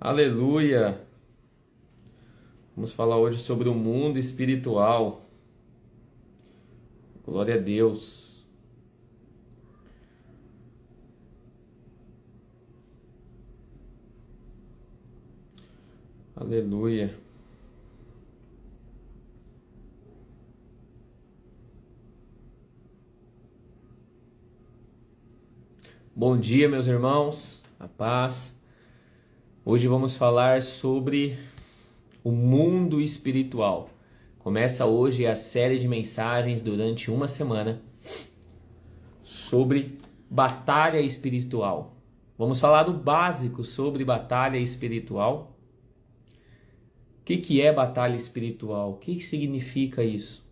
Aleluia! Vamos falar hoje sobre o mundo espiritual. Glória a Deus. Aleluia. Bom dia, meus irmãos. A paz. Hoje vamos falar sobre o mundo espiritual. Começa hoje a série de mensagens durante uma semana sobre batalha espiritual. Vamos falar do básico sobre batalha espiritual. O que é batalha espiritual? O que significa isso?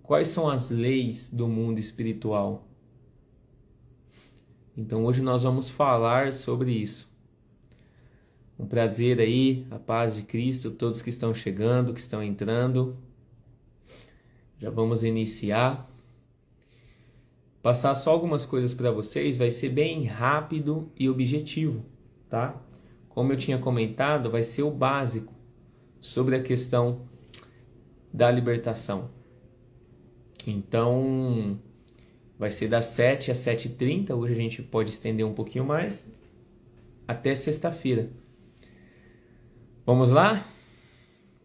Quais são as leis do mundo espiritual? Então hoje nós vamos falar sobre isso. Um prazer aí, a paz de Cristo, todos que estão chegando, que estão entrando. Já vamos iniciar. Passar só algumas coisas para vocês, vai ser bem rápido e objetivo, tá? Como eu tinha comentado, vai ser o básico sobre a questão da libertação. Então, vai ser das 7 às 7h30, hoje a gente pode estender um pouquinho mais, até sexta-feira. Vamos lá?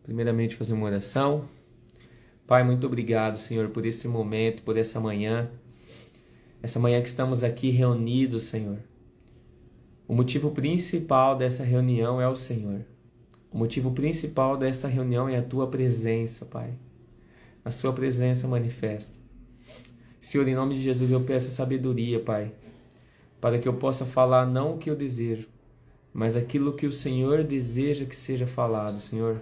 Primeiramente fazer uma oração. Pai, muito obrigado, Senhor, por esse momento, por essa manhã que estamos aqui reunidos, Senhor. O motivo principal dessa reunião é o Senhor. O motivo principal dessa reunião é a Tua presença, Pai. A Sua presença manifesta. Senhor, em nome de Jesus eu peço sabedoria, Pai, para que eu possa falar não o que eu desejo, mas aquilo que o Senhor deseja que seja falado, Senhor.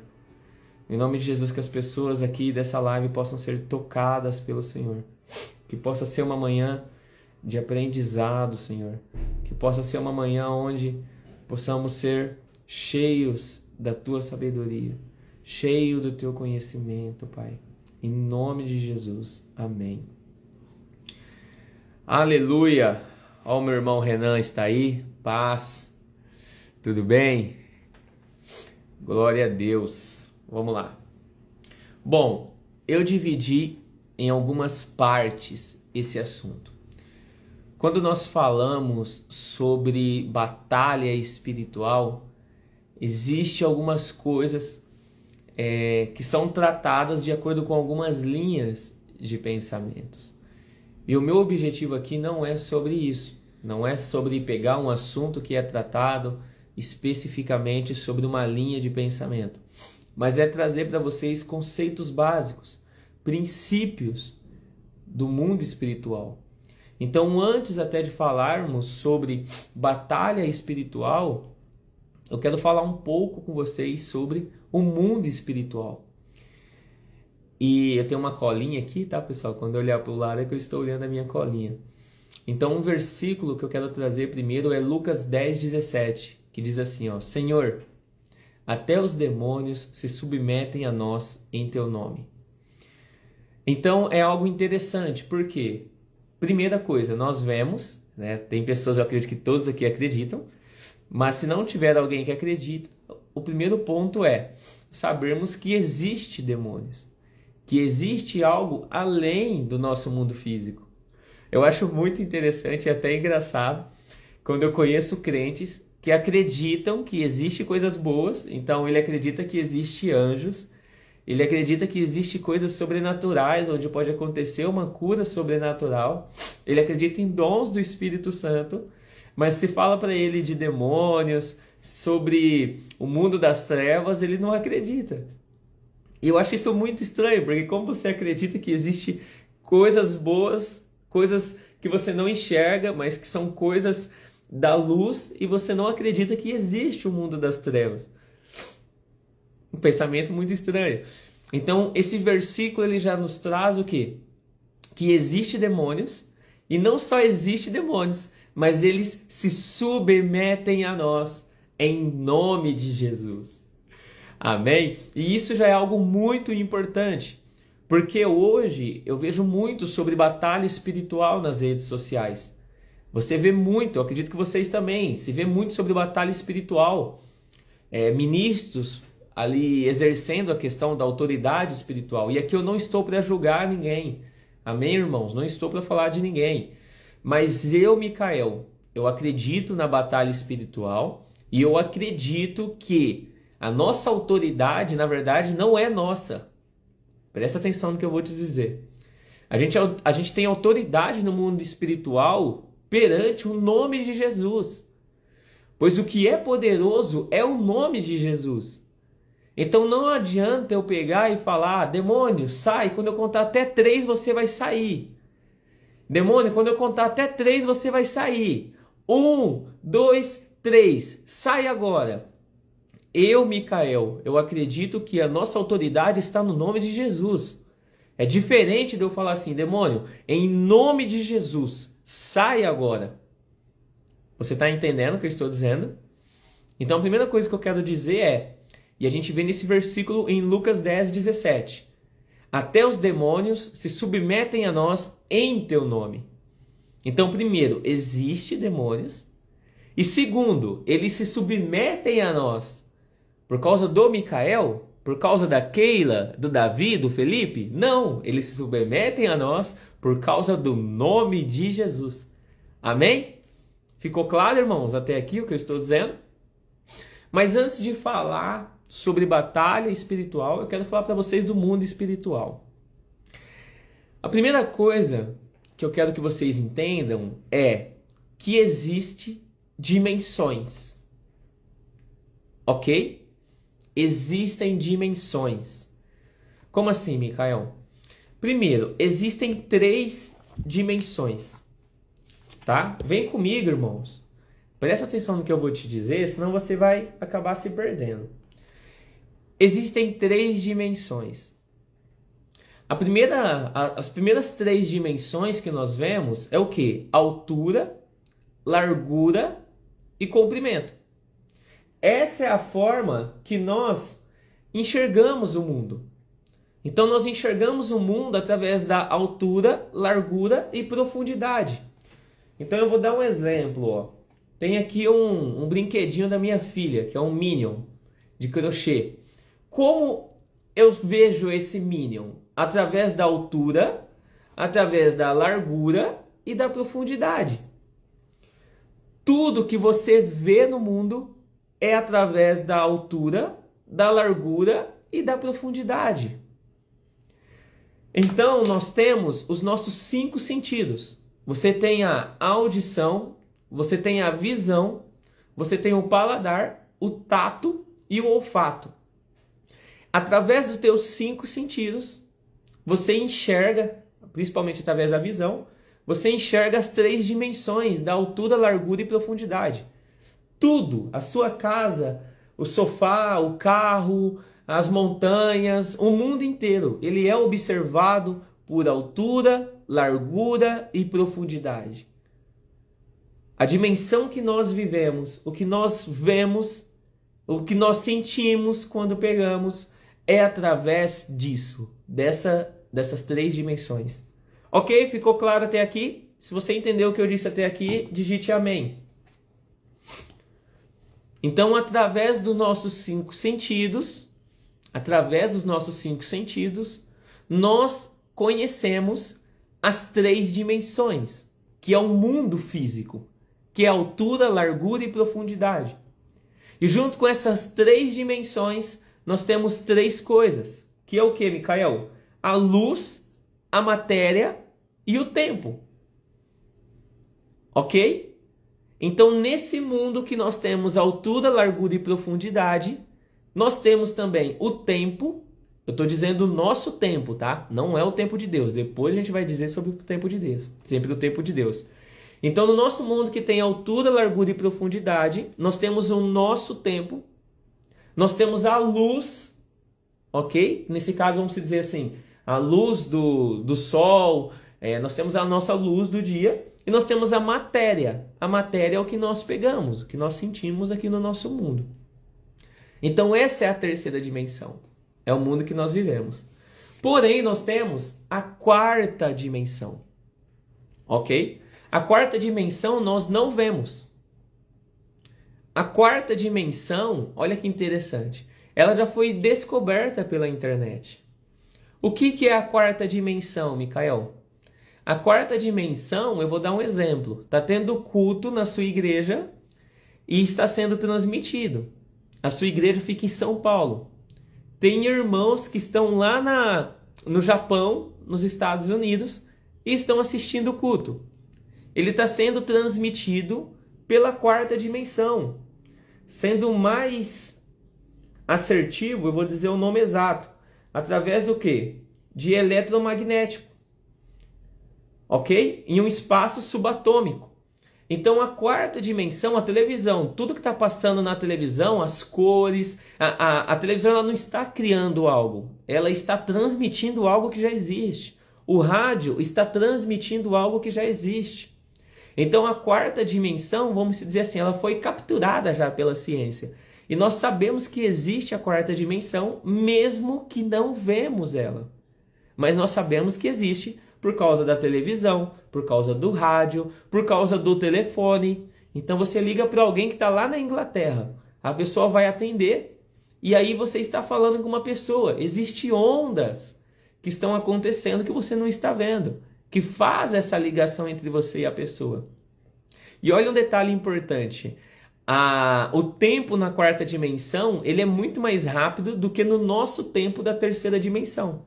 Em nome de Jesus, que as pessoas aqui dessa live possam ser tocadas pelo Senhor. Que possa ser uma manhã de aprendizado, Senhor. Que possa ser uma manhã onde possamos ser cheios da Tua sabedoria, cheios do Teu conhecimento, Pai. Em nome de Jesus. Amém. Aleluia! Ó, o meu irmão Renan está aí. Paz. Tudo bem? Glória a Deus. Vamos lá. Bom, eu dividi em algumas partes esse assunto. Quando nós falamos sobre batalha espiritual, existe algumas coisas que são tratadas de acordo com algumas linhas de pensamentos. E o meu objetivo aqui não é sobre isso. Não é sobre pegar um assunto que é tratado especificamente sobre uma linha de pensamento. Mas é trazer para vocês conceitos básicos, princípios do mundo espiritual. Então, antes até de falarmos sobre batalha espiritual, eu quero falar um pouco com vocês sobre o mundo espiritual. E eu tenho uma colinha aqui, tá, pessoal? Quando eu olhar para o lado é que eu estou olhando a minha colinha. Então, um versículo que eu quero trazer primeiro é Lucas 10:17, que diz assim, ó: Senhor, até os demônios se submetem a nós em Teu nome. Então, é algo interessante, por quê? Primeira coisa, nós vemos, né? Tem pessoas, eu acredito que todos aqui acreditam, mas se não tiver alguém que acredita, o primeiro ponto é sabermos que existe demônios, que existe algo além do nosso mundo físico. Eu acho muito interessante e até engraçado quando eu conheço crentes que acreditam que existe coisas boas, então ele acredita que existe anjos, ele acredita que existe coisas sobrenaturais, onde pode acontecer uma cura sobrenatural, ele acredita em dons do Espírito Santo, mas se fala para ele de demônios, sobre o mundo das trevas, ele não acredita. E eu acho isso muito estranho, porque como você acredita que existe coisas boas, coisas que você não enxerga, mas que são coisas da luz, e você não acredita que existe o mundo das trevas. Um pensamento muito estranho. Então, esse versículo ele já nos traz o quê? Que existe demônios, e não só existe demônios, mas eles se submetem a nós, em nome de Jesus. Amém? E isso já é algo muito importante, porque hoje eu vejo muito sobre batalha espiritual nas redes sociais. Você vê muito, eu acredito que vocês também, se vê muito sobre batalha espiritual, ministros ali exercendo a questão da autoridade espiritual. E aqui eu não estou para julgar ninguém, amém, irmãos? Não estou para falar de ninguém. Mas eu, Micael, eu acredito na batalha espiritual e eu acredito que a nossa autoridade, na verdade, não é nossa. Presta atenção no que eu vou te dizer. A gente tem autoridade no mundo espiritual perante o nome de Jesus. Pois o que é poderoso é o nome de Jesus. Então não adianta eu pegar e falar, demônio, sai, quando eu contar até 3 você vai sair. Demônio, quando eu contar até 3 você vai sair. 1, 2, 3, sai agora. Eu, Micael, eu acredito que a nossa autoridade está no nome de Jesus. É diferente de eu falar assim, demônio, em nome de Jesus, sai agora. Você está entendendo o que eu estou dizendo? Então a primeira coisa que eu quero dizer é, e a gente vê nesse versículo em Lucas 10, 17. Até os demônios se submetem a nós em teu nome. Então, primeiro, existe demônios. E segundo, eles se submetem a nós por causa do Micael? Por causa da Keila, do Davi, do Felipe? Não, eles se submetem a nós por causa do nome de Jesus. Amém? Ficou claro, irmãos, até aqui o que eu estou dizendo? Mas antes de falar sobre batalha espiritual, eu quero falar para vocês do mundo espiritual. A primeira coisa que eu quero que vocês entendam é que existe dimensões. Ok? Existem dimensões. Como assim, Micael? Primeiro, existem 3 dimensões. Tá? Vem comigo, irmãos. Presta atenção no que eu vou te dizer, senão você vai acabar se perdendo. Existem 3 dimensões. As primeiras 3 dimensões que nós vemos é o quê? Altura, largura e comprimento. Essa é a forma que nós enxergamos o mundo. Então nós enxergamos o mundo através da altura, largura e profundidade. Então eu vou dar um exemplo. Ó. Tem aqui um brinquedinho da minha filha, que é um Minion de crochê. Como eu vejo esse Minion? Através da altura, através da largura e da profundidade. Tudo que você vê no mundo é através da altura, da largura e da profundidade. Então, nós temos os nossos 5 sentidos. Você tem a audição, você tem a visão, você tem o paladar, o tato e o olfato. Através dos teus 5 sentidos, você enxerga, principalmente através da visão, você enxerga as 3 dimensões da altura, largura e profundidade. Tudo, a sua casa, o sofá, o carro, as montanhas, o mundo inteiro, ele é observado por altura, largura e profundidade. A dimensão que nós vivemos, o que nós vemos, o que nós sentimos quando pegamos, é através disso, dessas 3 dimensões. Ok? Ficou claro até aqui? Se você entendeu o que eu disse até aqui, digite amém. Então, através dos nossos 5 sentidos, nós conhecemos as 3 dimensões, que é o mundo físico, que é altura, largura e profundidade. E junto com essas 3 dimensões, nós temos 3 coisas, que é o que, Micael? A luz, a matéria e o tempo. Ok? Então, nesse mundo que nós temos altura, largura e profundidade, nós temos também o tempo. Eu estou dizendo o nosso tempo, tá? Não é o tempo de Deus. Depois a gente vai dizer sobre o tempo de Deus. Sempre o tempo de Deus. Então, no nosso mundo que tem altura, largura e profundidade, nós temos o nosso tempo. Nós temos a luz, ok? Nesse caso, vamos dizer assim, a luz do sol. Nós temos a nossa luz do dia. E nós temos a matéria. A matéria é o que nós pegamos, o que nós sentimos aqui no nosso mundo. Então essa é a 3ª dimensão. É o mundo que nós vivemos. Porém, nós temos a 4ª dimensão. Ok? A quarta dimensão nós não vemos. A quarta dimensão, olha que interessante, ela já foi descoberta pela internet. O que é a quarta dimensão, Micael? A quarta dimensão, eu vou dar um exemplo. Está tendo culto na sua igreja e está sendo transmitido. A sua igreja fica em São Paulo. Tem irmãos que estão lá no Japão, nos Estados Unidos, e estão assistindo o culto. Ele está sendo transmitido pela quarta dimensão. Sendo mais assertivo, eu vou dizer o nome exato. Através do quê? De eletromagnético. Ok? Em um espaço subatômico. Então a quarta dimensão, a televisão, tudo que está passando na televisão, as cores, a televisão ela não está criando algo, ela está transmitindo algo que já existe. O rádio está transmitindo algo que já existe. Então a quarta dimensão, vamos dizer assim, ela foi capturada já pela ciência. E nós sabemos que existe a quarta dimensão, mesmo que não vemos ela. Mas nós sabemos que existe por causa da televisão, por causa do rádio, por causa do telefone. Então você liga para alguém que está lá na Inglaterra, a pessoa vai atender e aí você está falando com uma pessoa. Existem ondas que estão acontecendo que você não está vendo, que faz essa ligação entre você e a pessoa. E olha um detalhe importante. O tempo na quarta dimensão ele é muito mais rápido do que no nosso tempo da terceira dimensão.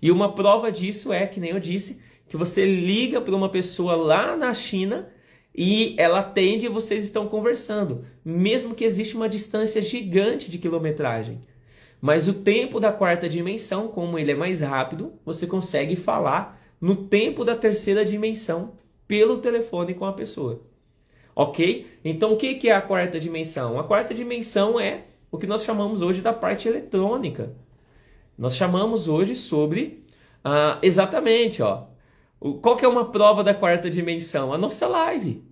E uma prova disso é, que nem eu disse, que você liga para uma pessoa lá na China e ela atende e vocês estão conversando, mesmo que exista uma distância gigante de quilometragem. Mas o tempo da quarta dimensão, como ele é mais rápido, você consegue falar no tempo da terceira dimensão pelo telefone com a pessoa. Ok? Então o que é a quarta dimensão? A quarta dimensão é o que nós chamamos hoje da parte eletrônica. Nós chamamos hoje sobre, exatamente, qual que é uma prova da quarta dimensão? A nossa live.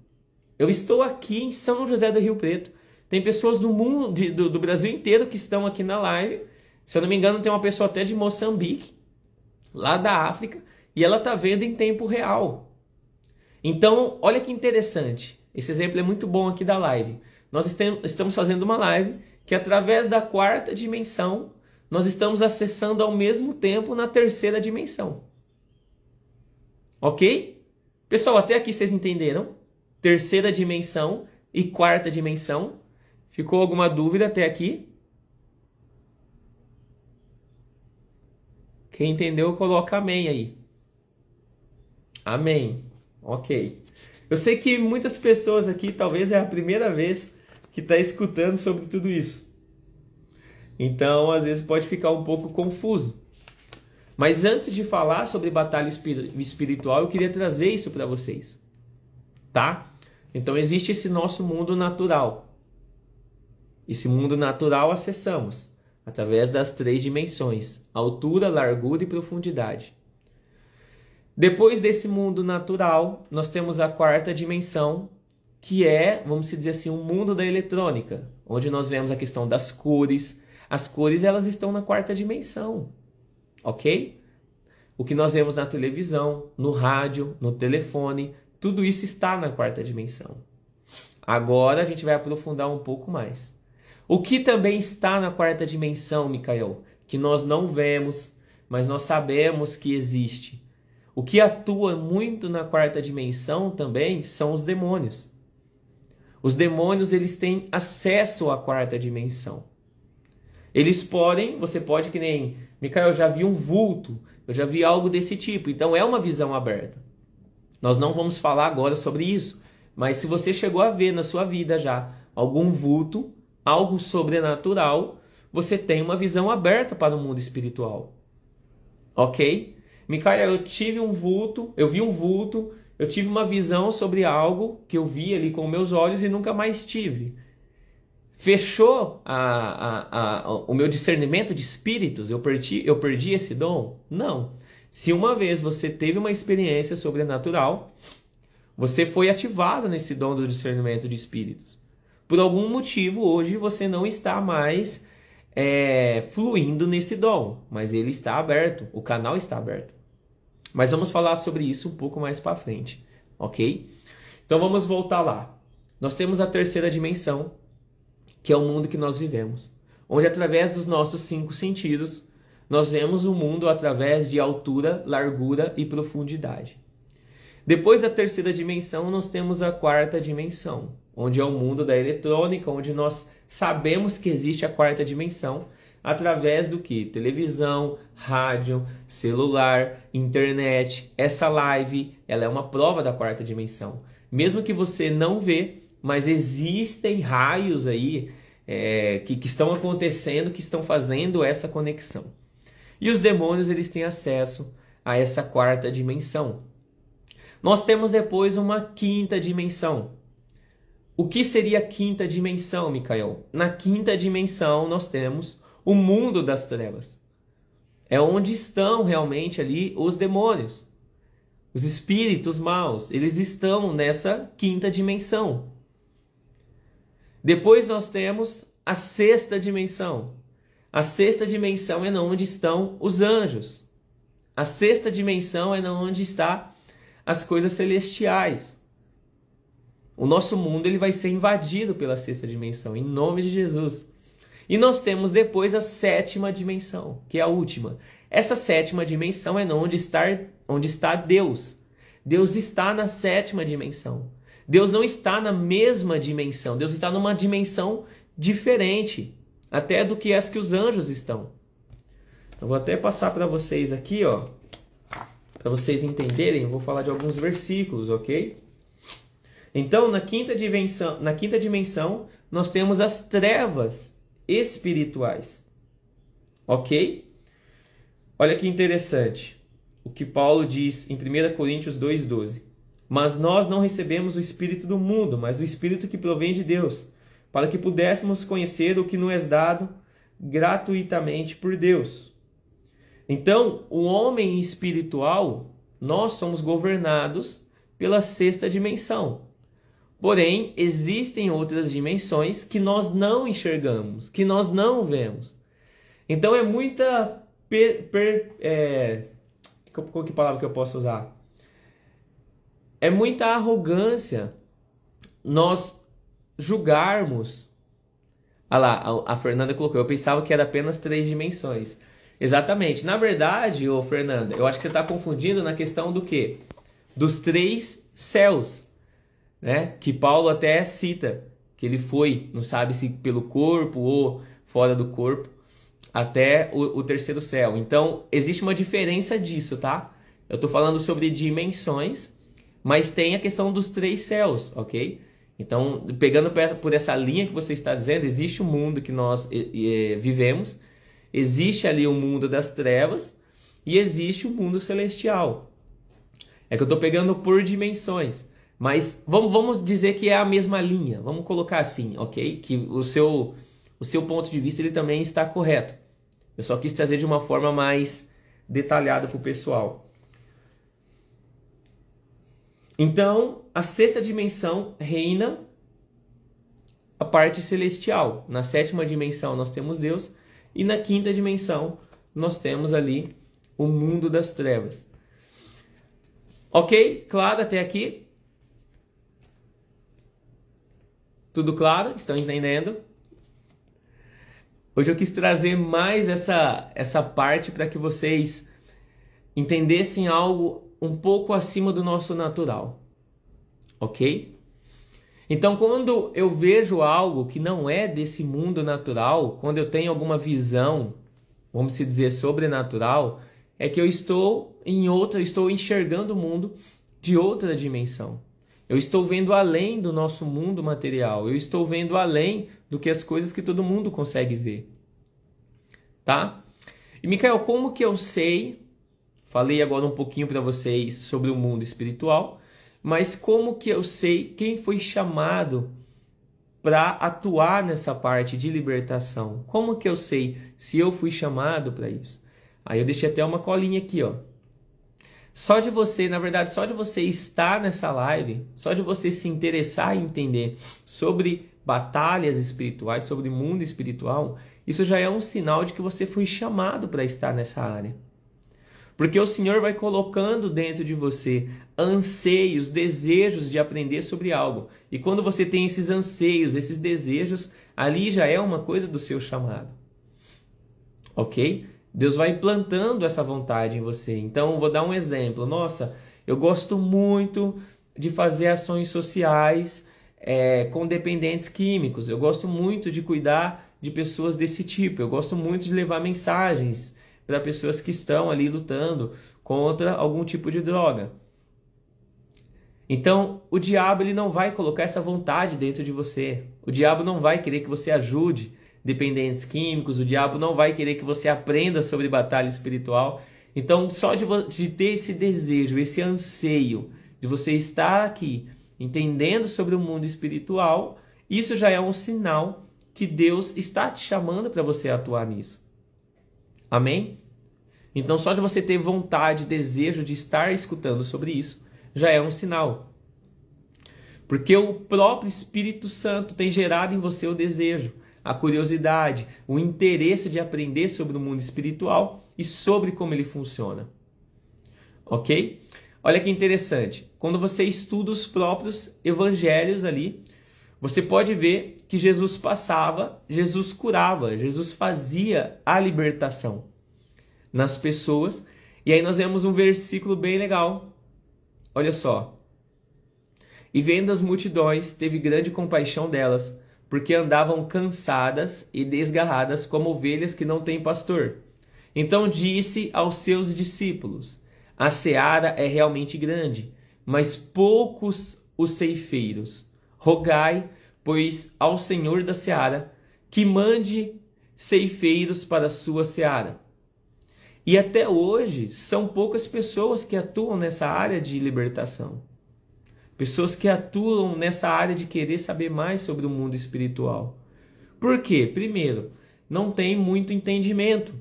Eu estou aqui em São José do Rio Preto. Tem pessoas do mundo, do Brasil inteiro que estão aqui na live. Se eu não me engano, tem uma pessoa até de Moçambique, lá da África, e ela está vendo em tempo real. Então, olha que interessante. Esse exemplo é muito bom aqui da live. Nós estamos fazendo uma live que, através da quarta dimensão, nós estamos acessando ao mesmo tempo na terceira dimensão. Ok? Pessoal, até aqui vocês entenderam? Terceira dimensão e quarta dimensão. Ficou alguma dúvida até aqui? Quem entendeu, coloca amém aí. Amém. Ok. Eu sei que muitas pessoas aqui, talvez é a primeira vez que está escutando sobre tudo isso. Então, às vezes pode ficar um pouco confuso. Mas antes de falar sobre batalha espiritual, eu queria trazer isso para vocês. Tá? Então, existe esse nosso mundo natural. Esse mundo natural acessamos através das 3 dimensões: altura, largura e profundidade. Depois desse mundo natural, nós temos a quarta dimensão, que é, vamos dizer assim, o mundo da eletrônica, onde nós vemos a questão das cores. As cores, elas estão na quarta dimensão, ok? O que nós vemos na televisão, no rádio, no telefone, tudo isso está na quarta dimensão. Agora a gente vai aprofundar um pouco mais. O que também está na quarta dimensão, Micael, que nós não vemos, mas nós sabemos que existe. O que atua muito na quarta dimensão também são os demônios. Os demônios, eles têm acesso à quarta dimensão. Eles podem, você pode, que nem, Micael, eu já vi um vulto, eu já vi algo desse tipo, então é uma visão aberta. Nós não vamos falar agora sobre isso, mas se você chegou a ver na sua vida já algum vulto, algo sobrenatural, você tem uma visão aberta para o mundo espiritual. Ok? Micael, eu tive um vulto, eu vi um vulto, eu tive uma visão sobre algo que eu vi ali com meus olhos e nunca mais tive. Fechou o meu discernimento de espíritos? Eu perdi esse dom? Não. Se uma vez você teve uma experiência sobrenatural, você foi ativado nesse dom do discernimento de espíritos. Por algum motivo, hoje você não está mais fluindo nesse dom, mas ele está aberto, o canal está aberto. Mas vamos falar sobre isso um pouco mais para frente, ok? Então vamos voltar lá. Nós temos a terceira dimensão, que é o mundo que nós vivemos, onde através dos nossos 5 sentidos, nós vemos o mundo através de altura, largura e profundidade. Depois da terceira dimensão, nós temos a quarta dimensão, onde é o mundo da eletrônica, onde nós sabemos que existe a quarta dimensão, através do que? Televisão, rádio, celular, internet. Essa live, ela é uma prova da quarta dimensão. Mesmo que você não vê, mas existem raios aí que estão acontecendo, que estão fazendo essa conexão. E os demônios, eles têm acesso a essa quarta dimensão. Nós temos depois uma quinta dimensão. O que seria a quinta dimensão, Micael? Na quinta dimensão nós temos o mundo das trevas. É onde estão realmente ali os demônios. Os espíritos maus, eles estão nessa quinta dimensão. Depois nós temos a sexta dimensão. A sexta dimensão é onde estão os anjos. A sexta dimensão é onde está as coisas celestiais. O nosso mundo ele vai ser invadido pela sexta dimensão, em nome de Jesus. E nós temos depois a sétima dimensão, que é a última. Essa sétima dimensão é onde está Deus. Deus está na sétima dimensão. Deus não está na mesma dimensão. Deus está numa dimensão diferente, até do que as que os anjos estão. Eu vou até passar para vocês aqui, ó, para vocês entenderem. Eu vou falar de alguns versículos, ok? Então, na quinta dimensão, nós temos as trevas espirituais, ok? Olha que interessante o que Paulo diz em 1 Coríntios 2,12. Mas nós não recebemos o Espírito do mundo, mas o Espírito que provém de Deus, para que pudéssemos conhecer o que nos é dado gratuitamente por Deus. Então, o homem espiritual, nós somos governados pela sexta dimensão. Porém, existem outras dimensões que nós não enxergamos, que nós não vemos. Então, é muita... qual que palavra que eu posso usar? É muita arrogância nós julgarmos. Ah lá, a Fernanda colocou, eu pensava que era apenas 3 dimensões. Exatamente. Na verdade, ô Fernanda, eu acho que você está confundindo na questão do quê? Dos 3 céus, né? Que Paulo até cita, que ele foi, não sabe se pelo corpo ou fora do corpo, até o terceiro céu. Então, existe uma diferença disso, tá? Eu estou falando sobre dimensões, mas tem a questão dos 3 céus, ok? Então, pegando por essa linha que você está dizendo, existe o mundo que nós vivemos, existe ali o mundo das trevas e existe o mundo celestial. É que eu estou pegando por dimensões, mas vamos dizer que é a mesma linha, vamos colocar assim, ok? Que o seu ponto de vista ele também está correto. Eu só quis trazer de uma forma mais detalhada para o pessoal. Então, a sexta dimensão reina a parte celestial. Na sétima dimensão nós temos Deus e na quinta dimensão nós temos ali o mundo das trevas. Ok? Claro até aqui? Tudo claro? Estão entendendo? Hoje eu quis trazer mais essa parte para que vocês entendessem algo um pouco acima do nosso natural, ok? Então, quando eu vejo algo que não é desse mundo natural, quando eu tenho alguma visão, vamos dizer, sobrenatural, é que eu estou enxergando o mundo de outra dimensão. Eu estou vendo além do nosso mundo material, eu estou vendo além do que as coisas que todo mundo consegue ver, tá? E, Micael, como que eu sei... Falei agora um pouquinho para vocês sobre o mundo espiritual, mas como que eu sei quem foi chamado para atuar nessa parte de libertação? Como que eu sei se eu fui chamado para isso? Aí eu deixei até uma colinha aqui, ó. Só de você estar nessa live, só de você se interessar em entender sobre batalhas espirituais, sobre o mundo espiritual, isso já é um sinal de que você foi chamado para estar nessa área. Porque o Senhor vai colocando dentro de você anseios, desejos de aprender sobre algo. E quando você tem esses anseios, esses desejos, ali já é uma coisa do seu chamado. Ok? Deus vai plantando essa vontade em você. Então, vou dar um exemplo. Nossa, eu gosto muito de fazer ações sociais com dependentes químicos. Eu gosto muito de cuidar de pessoas desse tipo. Eu gosto muito de levar mensagens para pessoas que estão ali lutando contra algum tipo de droga. Então, o diabo ele não vai colocar essa vontade dentro de você. O diabo não vai querer que você ajude dependentes químicos. O diabo não vai querer que você aprenda sobre batalha espiritual. Então, só de ter esse desejo, esse anseio de você estar aqui entendendo sobre o mundo espiritual, isso já é um sinal que Deus está te chamando para você atuar nisso. Amém? Então, só de você ter vontade, desejo de estar escutando sobre isso, já é um sinal. Porque o próprio Espírito Santo tem gerado em você o desejo, a curiosidade, o interesse de aprender sobre o mundo espiritual e sobre como ele funciona. Ok? Olha que interessante. Quando você estuda os próprios evangelhos ali, você pode ver que Jesus passava, Jesus curava, Jesus fazia a libertação nas pessoas. E aí nós vemos um versículo bem legal. Olha só. E vendo as multidões, teve grande compaixão delas, porque andavam cansadas e desgarradas como ovelhas que não têm pastor. Então disse aos seus discípulos: a seara é realmente grande, mas poucos os ceifeiros. Rogai, pois, ao Senhor da seara, que mande ceifeiros para a sua seara. E até hoje, são poucas pessoas que atuam nessa área de libertação. Pessoas que atuam nessa área de querer saber mais sobre o mundo espiritual. Por quê? Primeiro, não tem muito entendimento.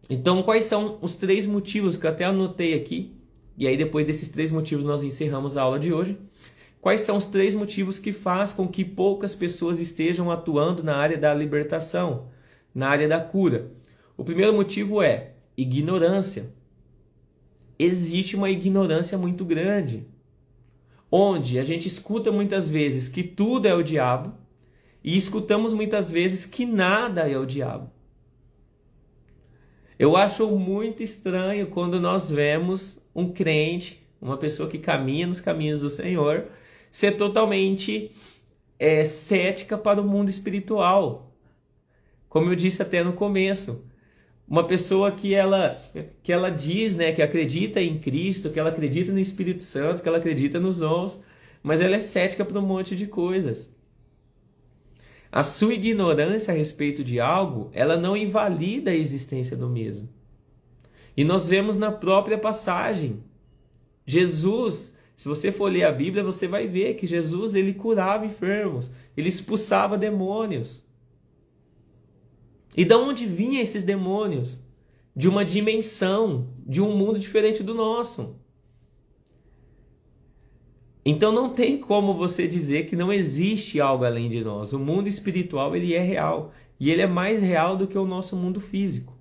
Então, quais são os 3 motivos que eu até anotei aqui? E aí, depois desses 3 motivos, nós encerramos a aula de hoje. Quais são os 3 motivos que faz com que poucas pessoas estejam atuando na área da libertação, na área da cura? O primeiro motivo é ignorância. Existe uma ignorância muito grande, onde a gente escuta muitas vezes que tudo é o diabo e escutamos muitas vezes que nada é o diabo. Eu acho muito estranho quando nós vemos um crente, uma pessoa que caminha nos caminhos do Senhor, ser totalmente cética para o mundo espiritual. Como eu disse até no começo, uma pessoa que ela diz, né, que acredita em Cristo, que ela acredita no Espírito Santo, que ela acredita nos dons, mas ela é cética para um monte de coisas. A sua ignorância a respeito de algo, ela não invalida a existência do mesmo. E nós vemos na própria passagem, Jesus, se você for ler a Bíblia, você vai ver que Jesus, ele curava enfermos, ele expulsava demônios. E de onde vinham esses demônios? De uma dimensão, de um mundo diferente do nosso. Então não tem como você dizer que não existe algo além de nós. O mundo espiritual, ele é real. E ele é mais real do que o nosso mundo físico.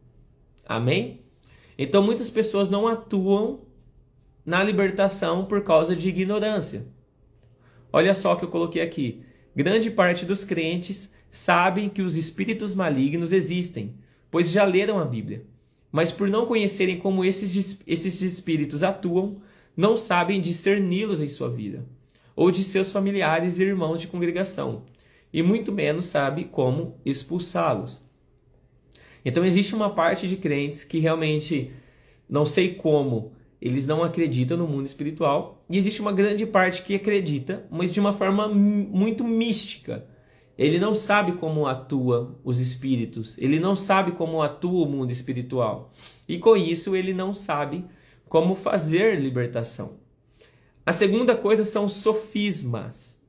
Amém? Então muitas pessoas não atuam na libertação por causa de ignorância. Olha só o que eu coloquei aqui. Grande parte dos crentes sabem que os espíritos malignos existem, pois já leram a Bíblia. Mas por não conhecerem como esses espíritos atuam, não sabem discerni-los em sua vida, ou de seus familiares e irmãos de congregação, e muito menos sabe como expulsá-los. Então existe uma parte de crentes que realmente, não sei como, eles não acreditam no mundo espiritual, e existe uma grande parte que acredita, mas de uma forma muito mística. Ele não sabe como atua os espíritos, ele não sabe como atua o mundo espiritual. E com isso ele não sabe como fazer libertação. A segunda coisa são sofismas.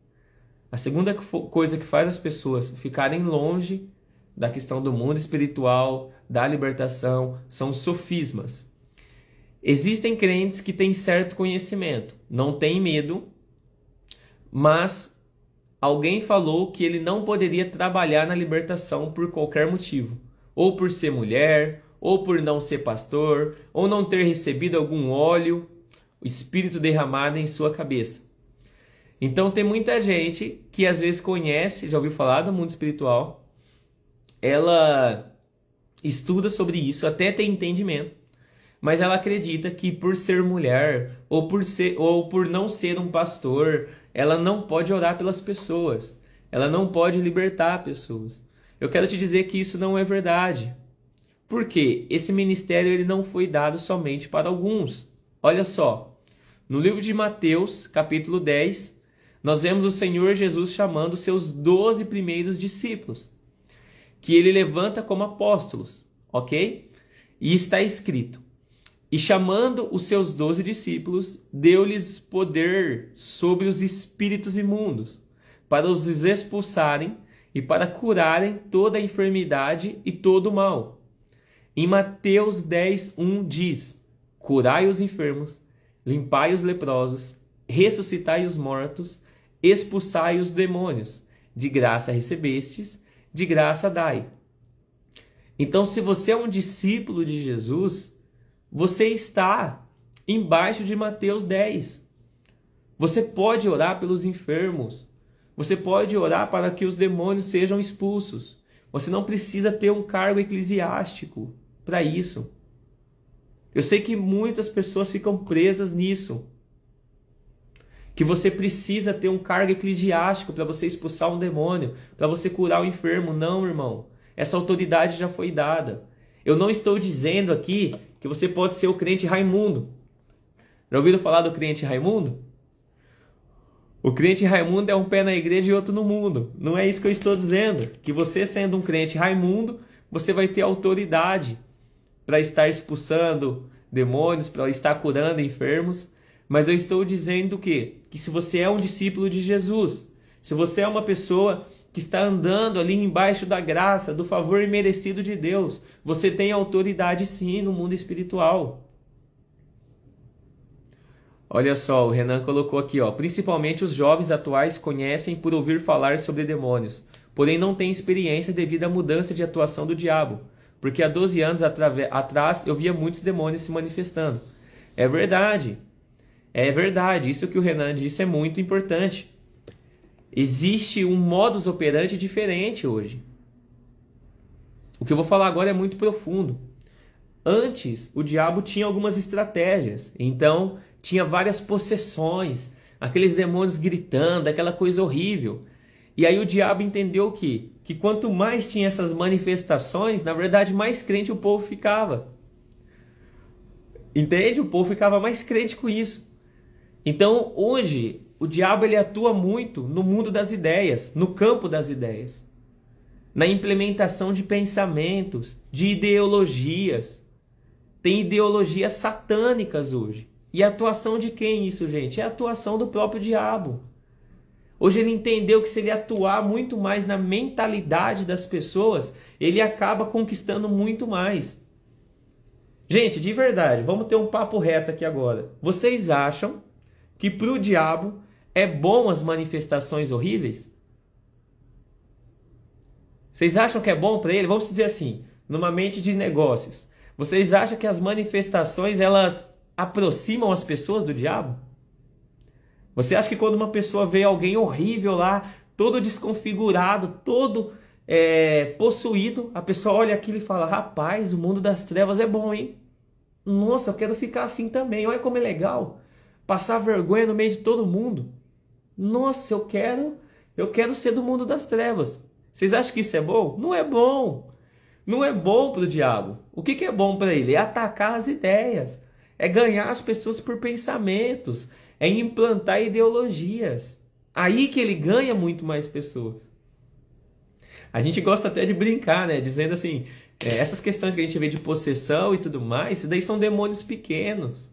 A segunda coisa que faz as pessoas ficarem longe da questão do mundo espiritual, da libertação, são sofismas. Existem crentes que têm certo conhecimento, não têm medo, mas alguém falou que ele não poderia trabalhar na libertação por qualquer motivo. Ou por ser mulher, ou por não ser pastor, ou não ter recebido algum óleo, o Espírito derramado em sua cabeça. Então tem muita gente que às vezes conhece, já ouviu falar do mundo espiritual, ela estuda sobre isso, até tem entendimento, mas ela acredita que por ser mulher ou por não ser um pastor, ela não pode orar pelas pessoas, ela não pode libertar pessoas. Eu quero te dizer que isso não é verdade. Por quê? Esse ministério ele não foi dado somente para alguns. Olha só, no livro de Mateus, capítulo 10, nós vemos o Senhor Jesus chamando seus 12 primeiros discípulos, que ele levanta como apóstolos, ok? E está escrito: e chamando os seus 12 discípulos, deu-lhes poder sobre os espíritos imundos, para os expulsarem e para curarem toda a enfermidade e todo o mal. Em Mateus 10:1 diz: curai os enfermos, limpai os leprosos, ressuscitai os mortos, expulsai os demônios. De graça recebestes, de graça dai. Então, se você é um discípulo de Jesus, você está embaixo de Mateus 10. Você pode orar pelos enfermos. Você pode orar para que os demônios sejam expulsos. Você não precisa ter um cargo eclesiástico para isso. Eu sei que muitas pessoas ficam presas nisso. Que você precisa ter um cargo eclesiástico para você expulsar um demônio, para você curar o enfermo. Não, irmão. Essa autoridade já foi dada. Eu não estou dizendo aqui que você pode ser o crente Raimundo. Já ouviram falar do crente Raimundo? O crente Raimundo é um pé na igreja e outro no mundo. Não é isso que eu estou dizendo. Que você sendo um crente Raimundo, você vai ter autoridade para estar expulsando demônios, para estar curando enfermos. Mas eu estou dizendo o quê? Que se você é um discípulo de Jesus, se você é uma pessoa que está andando ali embaixo da graça, do favor imerecido de Deus, você tem autoridade sim no mundo espiritual. Olha só, o Renan colocou aqui, ó, principalmente os jovens atuais conhecem por ouvir falar sobre demônios, porém não têm experiência devido à mudança de atuação do diabo, porque há 12 anos atrás eu via muitos demônios se manifestando. É verdade, isso que o Renan disse é muito importante. Existe um modus operandi diferente hoje. O que eu vou falar agora é muito profundo. Antes, o diabo tinha algumas estratégias. Então, tinha várias possessões, aqueles demônios gritando, aquela coisa horrível. E aí o diabo entendeu que quanto mais tinha essas manifestações, na verdade, mais crente o povo ficava. Entende? O povo ficava mais crente com isso. Então, hoje, o diabo ele atua muito no mundo das ideias, no campo das ideias, na implementação de pensamentos, de ideologias. Tem ideologias satânicas hoje. E a atuação de quem isso, gente? É a atuação do próprio diabo. Hoje ele entendeu que se ele atuar muito mais na mentalidade das pessoas, ele acaba conquistando muito mais. Gente, de verdade, vamos ter um papo reto aqui agora. Vocês acham que para o diabo é bom as manifestações horríveis? Vocês acham que é bom para ele? Vamos dizer assim, numa mente de negócios. Vocês acham que as manifestações elas aproximam as pessoas do diabo? Você acha que quando uma pessoa vê alguém horrível lá, todo desconfigurado, todo possuído, a pessoa olha aquilo e fala: rapaz, o mundo das trevas é bom, hein? Nossa, eu quero ficar assim também. Olha como é legal. Passar vergonha no meio de todo mundo. Nossa, eu quero ser do mundo das trevas. Vocês acham que isso é bom? Não é bom. Não é bom para o diabo. O que é bom para ele? É atacar as ideias. É ganhar as pessoas por pensamentos. É implantar ideologias. Aí que ele ganha muito mais pessoas. A gente gosta até de brincar, né? Dizendo assim, essas questões que a gente vê de possessão e tudo mais, isso daí são demônios pequenos.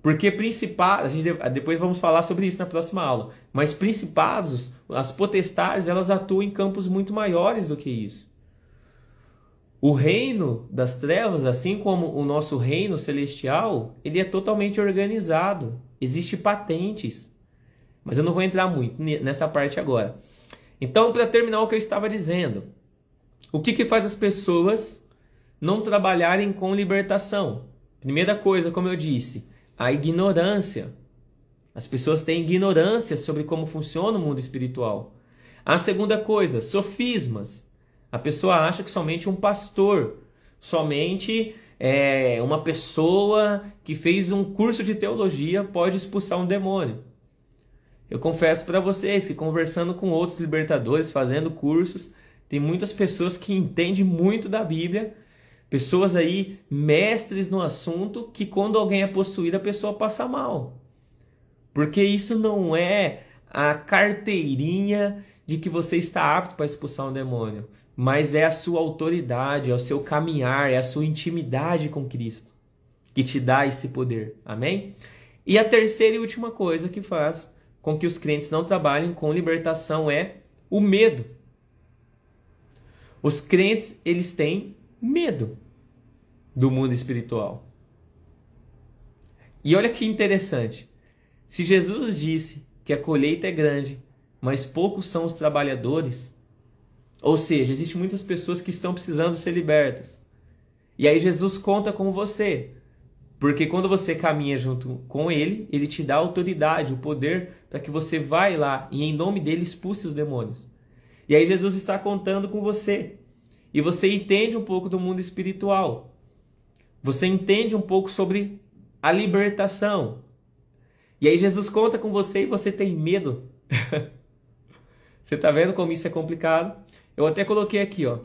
Porque principados, depois vamos falar sobre isso na próxima aula, mas principados, as potestades, elas atuam em campos muito maiores do que isso. O reino das trevas, assim como o nosso reino celestial, ele é totalmente organizado. Existem patentes. Mas eu não vou entrar muito nessa parte agora. Então, para terminar o que eu estava dizendo, o que faz as pessoas não trabalharem com libertação? Primeira coisa, como eu disse, a ignorância. As pessoas têm ignorância sobre como funciona o mundo espiritual. A segunda coisa, sofismas. A pessoa acha que somente um pastor, somente uma pessoa que fez um curso de teologia pode expulsar um demônio. Eu confesso para vocês que conversando com outros libertadores, fazendo cursos, tem muitas pessoas que entendem muito da Bíblia, pessoas aí mestres no assunto, que quando alguém é possuído a pessoa passa mal. Porque isso não é a carteirinha de que você está apto para expulsar um demônio, mas é a sua autoridade, é o seu caminhar, é a sua intimidade com Cristo que te dá esse poder. Amém? E a terceira e última coisa que faz com que os crentes não trabalhem com libertação é o medo. Os crentes, eles têm medo do mundo espiritual. E olha que interessante. Se Jesus disse que a colheita é grande, mas poucos são os trabalhadores, ou seja, existem muitas pessoas que estão precisando ser libertas. E aí Jesus conta com você. Porque quando você caminha junto com ele, ele te dá a autoridade, o poder para que você vá lá e em nome dele expulse os demônios. E aí Jesus está contando com você. E você entende um pouco do mundo espiritual. Você entende um pouco sobre a libertação. E aí Jesus conta com você e você tem medo. Você está vendo como isso é complicado? Eu até coloquei aqui, ó.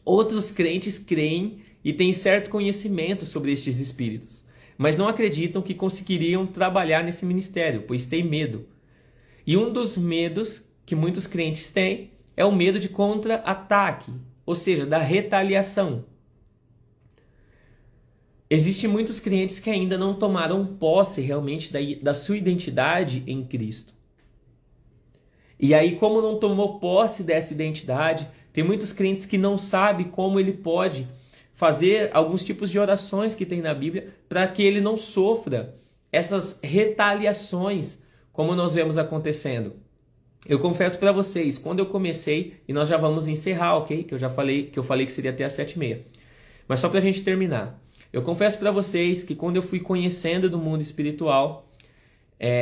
Outros crentes creem e têm certo conhecimento sobre estes espíritos, mas não acreditam que conseguiriam trabalhar nesse ministério, pois têm medo. E um dos medos que muitos crentes têm é o medo de contra-ataque, ou seja, da retaliação. Existem muitos crentes que ainda não tomaram posse realmente da sua identidade em Cristo. E aí, como não tomou posse dessa identidade, tem muitos crentes que não sabem como ele pode fazer alguns tipos de orações que tem na Bíblia para que ele não sofra essas retaliações como nós vemos acontecendo. Eu confesso para vocês, quando eu comecei, e nós já vamos encerrar, ok? Que eu falei que seria até às 7h30. Mas só para a gente terminar. Eu confesso para vocês que quando eu fui conhecendo do mundo espiritual,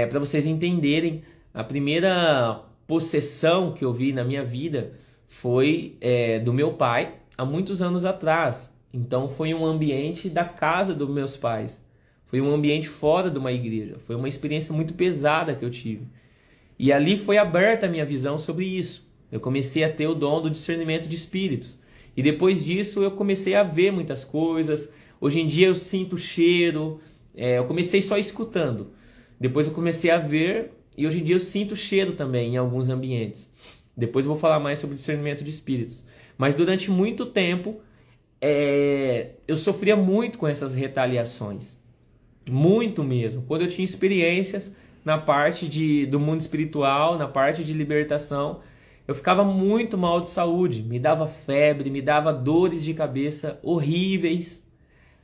para vocês entenderem, a primeira possessão que eu vi na minha vida foi do meu pai, há muitos anos atrás. Então foi um ambiente da casa dos meus pais. Foi um ambiente fora de uma igreja. Foi uma experiência muito pesada que eu tive. E ali foi aberta a minha visão sobre isso. Eu comecei a ter o dom do discernimento de espíritos. E depois disso eu comecei a ver muitas coisas. Hoje em dia eu sinto cheiro. Eu comecei só escutando. Depois eu comecei a ver. E hoje em dia eu sinto cheiro também em alguns ambientes. Depois eu vou falar mais sobre discernimento de espíritos. Mas durante muito tempo eu sofria muito com essas retaliações. Muito mesmo. Quando eu tinha experiências na parte do mundo espiritual, na parte de libertação, eu ficava muito mal de saúde. Me dava febre, me dava dores de cabeça horríveis.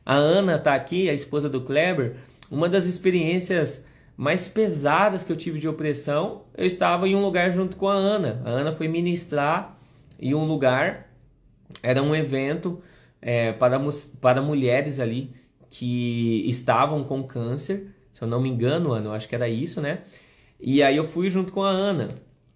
A Ana está aqui, a esposa do Kleber. Uma das experiências mais pesadas que eu tive de opressão, eu estava em um lugar junto com a Ana. A Ana foi ministrar em um lugar, era um evento para mulheres ali que estavam com câncer, se eu não me engano, Ana, eu acho que era isso, né? E aí eu fui junto com a Ana.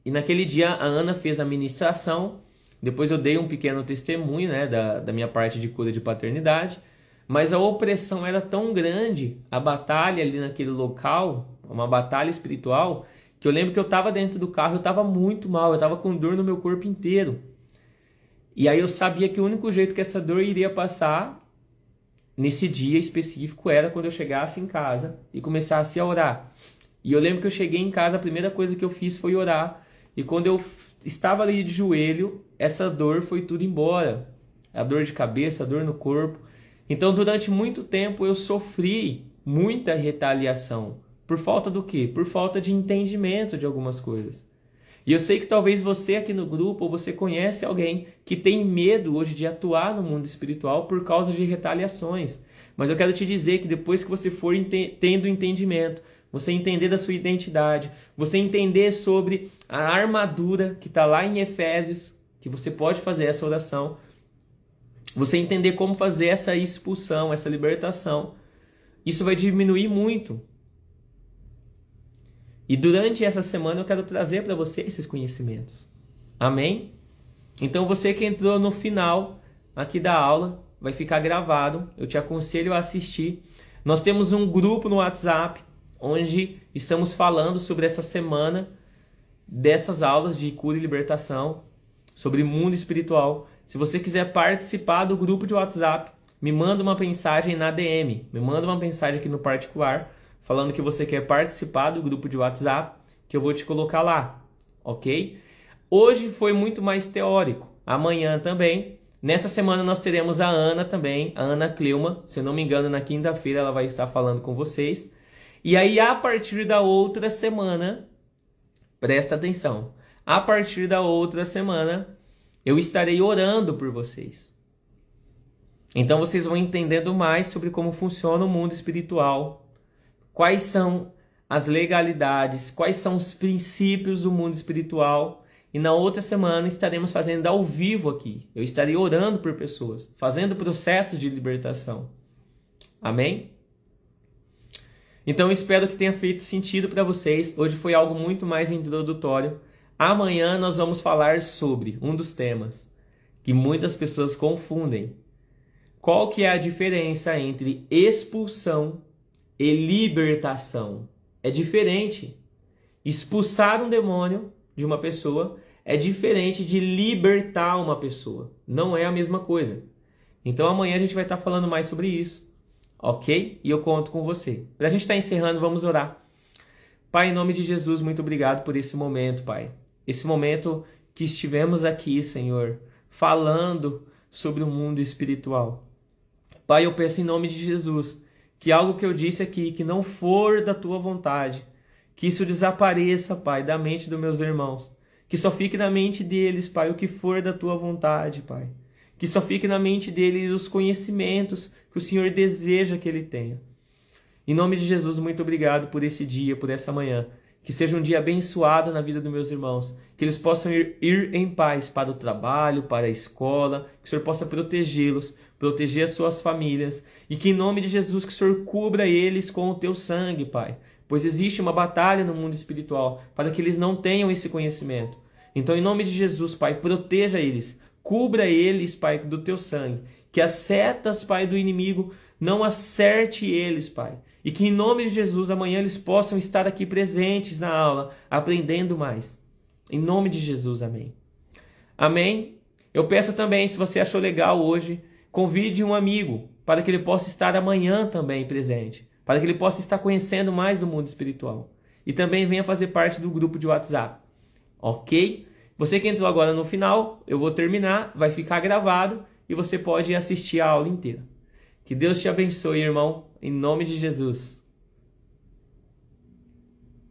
E naquele dia a Ana fez a ministração, depois eu dei um pequeno testemunho, né, da minha parte de cura de paternidade, mas a opressão era tão grande, a batalha ali naquele local, uma batalha espiritual, que eu lembro que eu estava dentro do carro, eu estava muito mal, eu estava com dor no meu corpo inteiro. E aí eu sabia que o único jeito que essa dor iria passar nesse dia específico era quando eu chegasse em casa e começasse a orar. E eu lembro que eu cheguei em casa, a primeira coisa que eu fiz foi orar. E quando eu estava ali de joelho, essa dor foi tudo embora. A dor de cabeça, a dor no corpo. Então durante muito tempo eu sofri muita retaliação. Por falta do quê? Por falta de entendimento de algumas coisas. E eu sei que talvez você aqui no grupo, ou você conhece alguém que tem medo hoje de atuar no mundo espiritual por causa de retaliações. Mas eu quero te dizer que depois que você for tendo entendimento, você entender da sua identidade, você entender sobre a armadura que está lá em Efésios, que você pode fazer essa oração, Você entender como fazer essa expulsão, essa libertação. Isso vai diminuir muito. E durante essa semana eu quero trazer para você esses conhecimentos. Amém? Então você que entrou no final aqui da aula, vai ficar gravado. Eu te aconselho a assistir. Nós temos um grupo no WhatsApp, onde estamos falando sobre essa semana dessas aulas de cura e libertação, sobre mundo espiritual. Se você quiser participar do grupo de WhatsApp, me manda uma mensagem na DM, me manda uma mensagem aqui no particular, falando que você quer participar do grupo de WhatsApp, que eu vou te colocar lá, ok? Hoje foi muito mais teórico, amanhã também. Nessa semana nós teremos a Ana também, a Ana Cleuma, se eu não me engano na quinta-feira ela vai estar falando com vocês. E aí a partir da outra semana, presta atenção, a partir da outra semana eu estarei orando por vocês. Então vocês vão entendendo mais sobre como funciona o mundo espiritual, quais são as legalidades, quais são os princípios do mundo espiritual. E na outra semana estaremos fazendo ao vivo aqui. Eu estarei orando por pessoas, fazendo processos de libertação. Amém? Então eu espero que tenha feito sentido para vocês. Hoje foi algo muito mais introdutório. Amanhã nós vamos falar sobre um dos temas que muitas pessoas confundem. Qual que é a diferença entre expulsão e libertação? É diferente. Expulsar um demônio de uma pessoa é diferente de libertar uma pessoa. Não é a mesma coisa. Então amanhã a gente vai estar falando mais sobre isso. Ok? E eu conto com você. Para a gente estar encerrando, vamos orar. Pai, em nome de Jesus, muito obrigado por esse momento, Pai. Esse momento que estivemos aqui, Senhor, falando sobre o mundo espiritual. Pai, eu peço em nome de Jesus que algo que eu disse aqui, que não for da Tua vontade, que isso desapareça, Pai, da mente dos meus irmãos. Que só fique na mente deles, Pai, o que for da Tua vontade, Pai. Que só fique na mente deles os conhecimentos que o Senhor deseja que ele tenha. Em nome de Jesus, muito obrigado por esse dia, por essa manhã. Que seja um dia abençoado na vida dos meus irmãos. Que eles possam ir em paz para o trabalho, para a escola. Que o Senhor possa protegê-los, proteger as suas famílias. E que em nome de Jesus, que o Senhor cubra eles com o Teu sangue, Pai. Pois existe uma batalha no mundo espiritual para que eles não tenham esse conhecimento. Então, em nome de Jesus, Pai, proteja eles. Cubra eles, Pai, do Teu sangue. Que as setas, Pai, do inimigo não acerte eles, Pai. E que em nome de Jesus, amanhã eles possam estar aqui presentes na aula, aprendendo mais. Em nome de Jesus, amém. Amém? Eu peço também, se você achou legal hoje, convide um amigo para que ele possa estar amanhã também presente. Para que ele possa estar conhecendo mais do mundo espiritual. E também venha fazer parte do grupo de WhatsApp. Ok? Você que entrou agora no final, eu vou terminar, vai ficar gravado e você pode assistir a aula inteira. Que Deus te abençoe, irmão, em nome de Jesus.